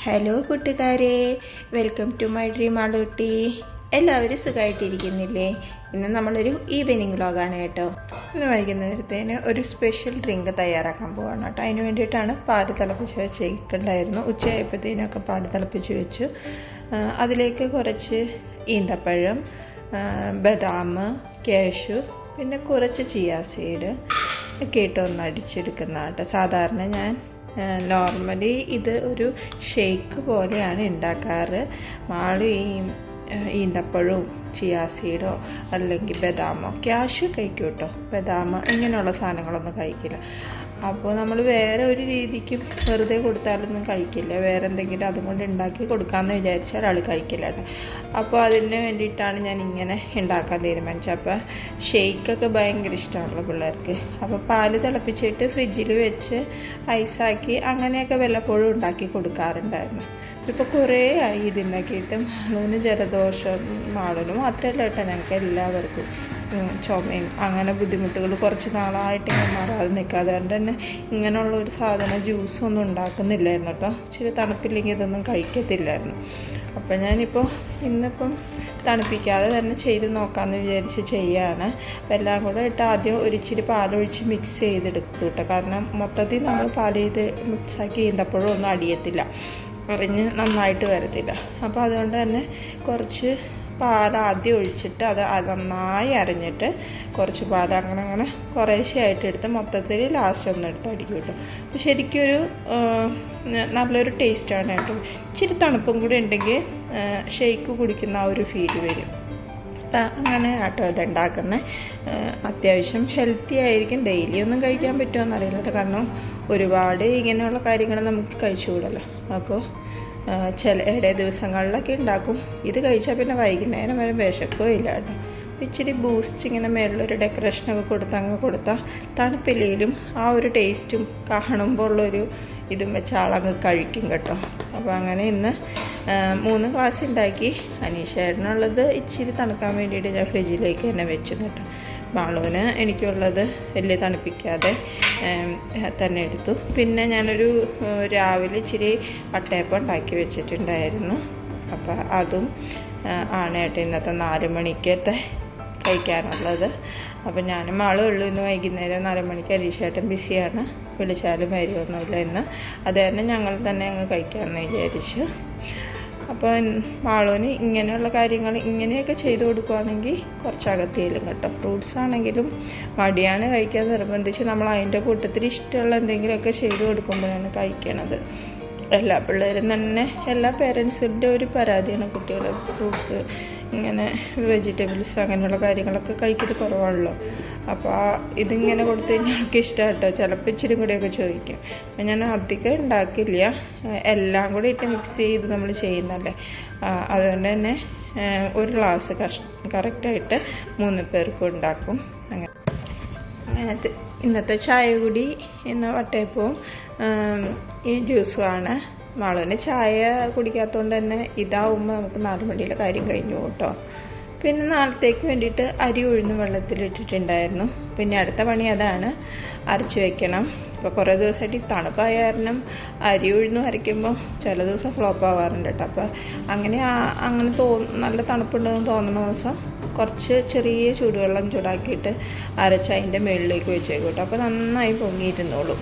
Hello കൂട്ടുകാരെ, welcome to my dream ആളൂട്ടി. എല്ലാവരും സുഖമായിട്ടിരിക്കുന്നില്ലേ? ഇന്ന് നമ്മളൊരു ഈവനിങ് വ്ളോഗാണ് കേട്ടോ. ഇന്ന് വൈകുന്നേരത്തേന് ഒരു സ്പെഷ്യൽ ഡ്രിങ്ക് തയ്യാറാക്കാൻ പോവാണ് കേട്ടോ. അതിന് വേണ്ടിയിട്ടാണ് പാല് തിളപ്പിച്ച് വെച്ചിട്ടുണ്ടായിരുന്നു. ഉച്ചയായപ്പോഴത്തേനൊക്കെ പാല് തിളപ്പിച്ച് വെച്ചു. അതിലേക്ക് കുറച്ച് ഈന്തപ്പഴം, ബദാം, കാഷ്യൂ, പിന്നെ കുറച്ച് ചിയാ സീഡ് ഒക്കെ ഇട്ട് ഒന്ന് അടിച്ചെടുക്കുന്ന കേട്ടോ. സാധാരണ ഞാൻ നോർമലി ഇത് ഒരു ഷേക്ക് പോലെയാണ് ഉണ്ടാക്കാറ്. മാള് ഈന്തപ്പഴവും ചിയാ സീഡോ അല്ലെങ്കിൽ ബദാമോ, കാഷ്യൂ കഴിക്കും കേട്ടോ. ബദാം ഇങ്ങനെയുള്ള സാധനങ്ങളൊന്നും കഴിക്കില്ല. അപ്പോൾ നമ്മൾ വേറെ ഒരു രീതിക്കും വെറുതെ കൊടുത്താലൊന്നും കഴിക്കില്ല. വേറെ എന്തെങ്കിലും അതുകൊണ്ട് ഉണ്ടാക്കി കൊടുക്കാമെന്ന് വിചാരിച്ചാൽ ആൾ കഴിക്കില്ല കേട്ടോ. അപ്പോൾ അതിന് വേണ്ടിയിട്ടാണ് ഞാൻ ഇങ്ങനെ ഉണ്ടാക്കാൻ തീരുമാനിച്ചത്. അപ്പോൾ ഷേക്കൊക്കെ ഭയങ്കര ഇഷ്ടമാണല്ലോ പിള്ളേർക്ക്. അപ്പോൾ പാല് തിളപ്പിച്ചിട്ട് ഫ്രിഡ്ജിൽ വെച്ച് ഐസാക്കി അങ്ങനെയൊക്കെ വല്ലപ്പോഴും ഉണ്ടാക്കി കൊടുക്കാറുണ്ടായിരുന്നു. ഇപ്പോൾ കുറേ ആയി ഇതുണ്ടാക്കിയിട്ട്. മാളൂന് ജലദോഷം, മാളൂന് മാത്രമല്ല കേട്ടോ, ഞങ്ങൾക്ക് എല്ലാവർക്കും ചുമയും അങ്ങനെ ബുദ്ധിമുട്ടുകൾ കുറച്ച് നാളായിട്ട് ഇങ്ങനെ മാറാതെ നിൽക്കാതെ കൊണ്ട് തന്നെ ഇങ്ങനെയുള്ള ഒരു സാധനം ജ്യൂസൊന്നും ഉണ്ടാക്കുന്നില്ലായിരുന്നു കേട്ടോ. ഇച്ചിരി തണുപ്പില്ലെങ്കിൽ ഇതൊന്നും കഴിക്കത്തില്ലായിരുന്നു. അപ്പം ഞാനിപ്പോൾ ഇന്നിപ്പം തണുപ്പിക്കാതെ തന്നെ ചെയ്ത് നോക്കാമെന്ന് വിചാരിച്ച് ചെയ്യാണ്. എല്ലാം കൂടെ ഇട്ട് ആദ്യം ഒരിച്ചിരി പാലൊഴിച്ച് മിക്സ് ചെയ്തെടുത്തു കേട്ടോ. കാരണം മൊത്തത്തിൽ നമ്മൾ പാൽ ചെയ്ത് മിക്സാക്കി ഈന്തപ്പോഴും ഒന്നും അടിയത്തില്ല, അറിഞ്ഞ് നന്നായിട്ട് വരത്തില്ല. അപ്പോൾ അതുകൊണ്ട് തന്നെ കുറച്ച് പാൽ ആദ്യം ഒഴിച്ചിട്ട് അത് നന്നായി അരഞ്ഞിട്ട് കുറച്ച് പാൽ അങ്ങനെ കുറേശ്ശെയായിട്ട് എടുത്ത് മൊത്തത്തിൽ ലാസ്റ്റ് ഒന്ന് എടുത്ത് അടിക്കും കേട്ടോ. അപ്പോൾ ശരിക്കൊരു നല്ലൊരു ടേസ്റ്റാണ് കേട്ടോ. ഇച്ചിരി തണുപ്പും കൂടി ഉണ്ടെങ്കിൽ ഷേക്ക് കുടിക്കുന്ന ആ ഒരു ഫീൽ വരും. അങ്ങനെ കേട്ടോ ഇതുണ്ടാക്കുന്നത്. അത്യാവശ്യം ഹെൽത്തി ആയിരിക്കും. ഡെയിലി ഒന്നും കഴിക്കാൻ പറ്റുമോ എന്നറിയില്ല, കാരണം ഒരുപാട് ഇങ്ങനെയുള്ള കാര്യങ്ങൾ നമുക്ക് കഴിച്ചുകൂടല്ലോ. അപ്പോൾ ചില ദിവസങ്ങളിലൊക്കെ ഉണ്ടാക്കും. ഇത് കഴിച്ചാൽ പിന്നെ വൈകുന്നേരം വരെ വിശക്കോ ഇല്ല കേട്ടോ. ഇച്ചിരി ബൂസ്റ്റ് ഇങ്ങനെ മേളിലൊരു ഡെക്കറേഷനൊക്കെ കൊടുത്താൽ തണുപ്പില്ലെങ്കിലും ആ ഒരു ടേസ്റ്റും കാണുമ്പോൾ ഉള്ളൊരു ഇതും വെച്ച് ആളങ്ങ് കഴിക്കും കേട്ടോ. അപ്പോൾ അങ്ങനെ ഇന്ന് 3 ഗ്ലാസ് ഉണ്ടാക്കി. അനീഷേട്ടനുള്ളത് ഇച്ചിരി തണുക്കാൻ വേണ്ടിയിട്ട് ഞാൻ ഫ്രിഡ്ജിലേക്ക് തന്നെ വെച്ചു കേട്ടോ. മാളൂന് എനിക്കുള്ളത് വലിയ തണുപ്പിക്കാതെ തന്നെ എടുത്തു. പിന്നെ ഞാനൊരു രാവിലെ ഇച്ചിരി വട്ടയപ്പം ഉണ്ടാക്കി വെച്ചിട്ടുണ്ടായിരുന്നു. അപ്പോൾ അതും ആണ് കേട്ടോ ഇന്നത്തെ 4 മണിക്കത്തെ കഴിക്കാനുള്ളത്. അപ്പം ഞാനും മാളും ഉള്ളൂ. ഇന്ന് വൈകുന്നേരം 4 മണിക്ക് അരീഷേട്ടൻ ബിസിയാണ്, വിളിച്ചാലും വരുമൊന്നുമില്ല ഇന്ന്. അത് കാരണം ഞങ്ങൾ തന്നെ അങ്ങ് കഴിക്കാമെന്ന് വിചാരിച്ചു. അപ്പോൾ മാളൂന് ഇങ്ങനെയുള്ള കാര്യങ്ങൾ ഇങ്ങനെയൊക്കെ ചെയ്ത് കൊടുക്കുകയാണെങ്കിൽ കുറച്ചകത്തിയിലും കേട്ടോ. ഫ്രൂട്ട്സ് ആണെങ്കിലും മടിയാണ് കഴിക്കാൻ. നിർബന്ധിച്ച് നമ്മൾ അതിൻ്റെ കൂട്ടത്തിൽ ഇഷ്ടമുള്ള എന്തെങ്കിലുമൊക്കെ ചെയ്ത് കൊടുക്കുമ്പോഴാണ് കഴിക്കണത്. എല്ലാ പിള്ളേരും തന്നെ, എല്ലാ പേരൻസിൻ്റെ ഒരു പരാതിയാണ് കുട്ടികൾ ഫ്രൂട്ട്സ് ഇങ്ങനെ വെജിറ്റബിൾസ് അങ്ങനെയുള്ള കാര്യങ്ങളൊക്കെ കഴിക്കുന്നത് കുറവാണല്ലോ. അപ്പോൾ ഇതിങ്ങനെ കൊടുത്തു കഴിഞ്ഞാൽ എനിക്ക് ഇഷ്ടമാണ് കേട്ടോ. ചിലപ്പോൾ ഇച്ചിരി കൂടെയൊക്കെ ചോദിക്കും. അപ്പം ഞാൻ അധികം ഉണ്ടാക്കില്ല, എല്ലാം കൂടി ഇട്ട് മിക്സ് ചെയ്ത് നമ്മൾ ചെയ്യുന്നല്ലേ. അതുകൊണ്ട് തന്നെ ഒരു ഗ്ലാസ് കറക്റ്റായിട്ട് 3 പേർക്കും ഉണ്ടാക്കും. അങ്ങനത്തെ ഇന്നത്തെ ചായ കൂടി ഇന്ന് വട്ടയപ്പവും ഈ ജ്യൂസുമാണ്. മാളൂന് ചായ കുടിക്കാത്തതുകൊണ്ട് തന്നെ ഇതാവുമ്പോൾ നമുക്ക് 4 മണിയിലെ കാര്യം കഴിഞ്ഞു കേട്ടോ. പിന്നെ നാളത്തേക്ക് വേണ്ടിയിട്ട് അരി ഉഴുന്ന് വെള്ളത്തിലിട്ടിട്ടുണ്ടായിരുന്നു. പിന്നെ അടുത്ത പണി അതാണ്, അരച്ച് വെക്കണം. ഇപ്പോൾ കുറേ ദിവസമായിട്ട് ഈ തണുപ്പായ കാരണം അരി ഉഴുന്ന് അരയ്ക്കുമ്പോൾ ചില ദിവസം ഫ്ലോപ്പ് ആവാറുണ്ട് കേട്ടോ. അപ്പോൾ അങ്ങനെ നല്ല തണുപ്പുണ്ടെന്ന് തോന്നുന്ന ദിവസം കുറച്ച് ചെറിയ ചൂടുവെള്ളം ചൂടാക്കിയിട്ട് അരച്ച് അതിൻ്റെ മുകളിലേക്ക് വെച്ചേക്കും കേട്ടോ. അപ്പോൾ നന്നായി പൊങ്ങിയിരുന്നോളും.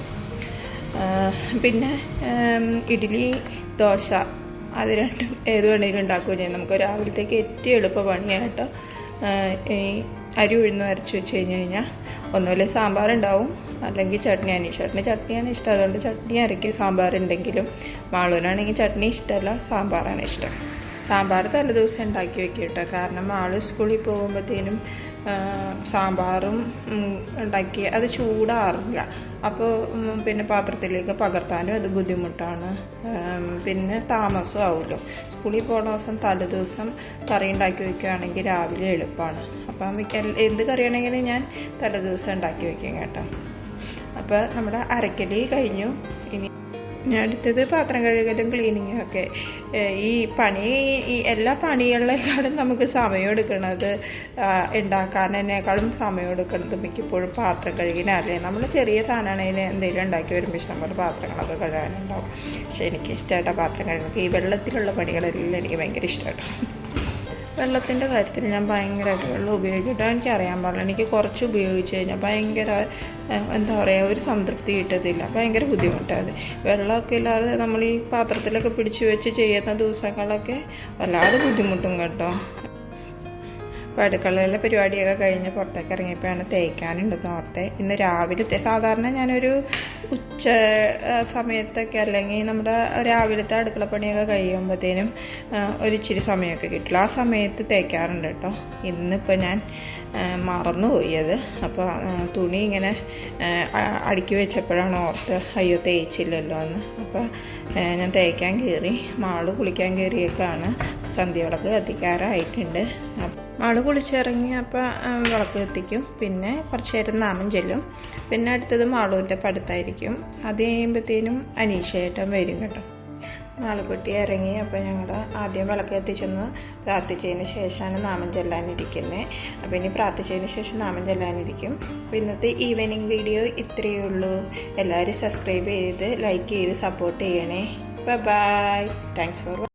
പിന്നെ ഇഡ്ഡലി, ദോശ അത് രണ്ടും ഏത് വേണമെങ്കിലും ഉണ്ടാക്കുകയും ചെയ്യും. നമുക്ക് രാവിലത്തേക്ക് ഏറ്റവും എളുപ്പ പണിയാണ് കേട്ടോ. ഈ അരി ഉഴുന്ന് അരച്ച് വെച്ച് കഴിഞ്ഞാൽ ഒന്നുമില്ല സാമ്പാർ ഉണ്ടാവും, അല്ലെങ്കിൽ ചട്നി. അനീഷേട്ടന് ചട്നിയാണ് ഇഷ്ടം, അതുകൊണ്ട് ചട്നി അരയ്ക്കും സാമ്പാറുണ്ടെങ്കിലും. മാളൂനാണെങ്കിൽ ചട്നി ഇഷ്ടമല്ല, സാമ്പാറാണ് ഇഷ്ടം. സാമ്പാർ തലേദിവസം ഉണ്ടാക്കി വെക്കും കേട്ടോ. കാരണം ആൾ സ്കൂളിൽ പോകുമ്പോഴത്തേനും സാമ്പാറും ഉണ്ടാക്കി അത് ചൂടാറില്ല. അപ്പോൾ പിന്നെ പാത്രത്തിലേക്ക് പകർത്താനും അത് ബുദ്ധിമുട്ടാണ്. പിന്നെ താമസം ആവുമല്ലോ. സ്കൂളിൽ പോകുന്ന ദിവസം തലേദിവസം കറി ഉണ്ടാക്കി വയ്ക്കുകയാണെങ്കിൽ രാവിലെ എളുപ്പമാണ്. അപ്പം എന്ത് കറിയാണെങ്കിലും ഞാൻ തലേദിവസം ഉണ്ടാക്കി വയ്ക്കും കേട്ടോ. അപ്പോൾ നമ്മുടെ അരക്കൽ കഴിഞ്ഞു. ഇനി ഇനി അടുത്തത് പാത്രം കഴുകലും ക്ലീനിങ്ങും ഒക്കെ. ഈ എല്ലാ പണികളിലേക്കാളും നമുക്ക് സമയം എടുക്കുന്നത് ഉണ്ടാക്കാനേക്കാളും സമയം എടുക്കുന്നത് മിക്കപ്പോഴും പാത്രം കഴുകിനാലേ. നമ്മൾ ചെറിയ സാധനമാണെങ്കിൽ എന്തെങ്കിലും ഉണ്ടാക്കി വരുമ്പോൾ ഇഷ്ടംപോലെ പാത്രങ്ങളൊക്കെ കഴുകാനുണ്ടാവും. പക്ഷേ എനിക്ക് ഇഷ്ടമായിട്ടാണ് പാത്രം കഴുകുന്നത്. ഈ വെള്ളത്തിലുള്ള പണികളെല്ലാം എനിക്ക് ഭയങ്കര ഇഷ്ടമായിട്ടോ. വെള്ളത്തിൻ്റെ കാര്യത്തിൽ ഞാൻ ഭയങ്കരമായിട്ട് വെള്ളം ഉപയോഗിച്ചിട്ട് എനിക്കറിയാൻ പാടില്ല. എനിക്ക് കുറച്ച് ഉപയോഗിച്ച് കഴിഞ്ഞാൽ ഭയങ്കര എന്താ പറയുക, ഒരു സംതൃപ്തി കിട്ടത്തില്ല. ഭയങ്കര ബുദ്ധിമുട്ടാണ്. വെള്ളമൊക്കെ ഇല്ലാതെ നമ്മൾ ഈ പാത്രത്തിലൊക്കെ പിടിച്ച് വെച്ച് ചെയ്യുന്ന ദിവസങ്ങളൊക്കെ വല്ലാതെ ബുദ്ധിമുട്ടും കേട്ടോ. അപ്പോൾ അടുക്കളയിലെ പരിപാടിയൊക്കെ കഴിഞ്ഞ് പുറത്തേക്ക് ഇറങ്ങിയപ്പോഴാണ് തേക്കാനുണ്ടെന്ന് ഓർത്തെ. ഇന്ന് രാവിലത്തെ സാധാരണ ഞാനൊരു ഉച്ച സമയത്തൊക്കെ അല്ലെങ്കിൽ നമ്മുടെ രാവിലത്തെ അടുക്കളപ്പണിയൊക്കെ കഴിയുമ്പോഴത്തേനും ഒരിച്ചിരി സമയമൊക്കെ കിട്ടില്ല. ആ സമയത്ത് തേക്കാറുണ്ട് കേട്ടോ. ഇന്നിപ്പോൾ ഞാൻ മറന്നുപോയി അത്. അപ്പോൾ തുണി ഇങ്ങനെ അടുക്കി വെച്ചപ്പോഴാണ് ഓർത്ത് അയ്യോ തേച്ചില്ലല്ലോ എന്ന്. അപ്പോൾ ഞാൻ തേക്കാൻ കയറി. മാള് കുളിക്കാൻ കയറിയേക്കാണ്. സന്ധ്യവിളക്ക് കത്തിക്കാറായിട്ടുണ്ട്. മാള് കുളിച്ചിറങ്ങി അപ്പോൾ വിളക്ക് കത്തിക്കും. പിന്നെ കുറച്ച് നേരം നാമം ചെല്ലും. പിന്നെ അടുത്തത് മാളൂൻ്റെ പഠിത്തമായിരിക്കും. അത് കഴിയുമ്പോഴത്തേനും അനീഷേട്ടൻ വരും കേട്ടോ. മാളുകുട്ടി ഇറങ്ങി. അപ്പോൾ ഞങ്ങൾ ആദ്യം വിളക്ക് കത്തിച്ചൊന്ന് പ്രാർത്ഥിച്ചതിന് ശേഷമാണ് നാമം ചെല്ലാനിരിക്കുന്നത്. അപ്പോൾ ഇനി പ്രാർത്ഥിച്ചതിന് ശേഷം നാമം ചെല്ലാനിരിക്കും. അപ്പോൾ ഇന്നത്തെ ഈവനിങ് വീഡിയോ ഇത്രയേ ഉള്ളൂ. എല്ലാവരും സബ്സ്ക്രൈബ് ചെയ്ത് ലൈക്ക് ചെയ്ത് സപ്പോർട്ട് ചെയ്യണേ. ബൈ. Thanks for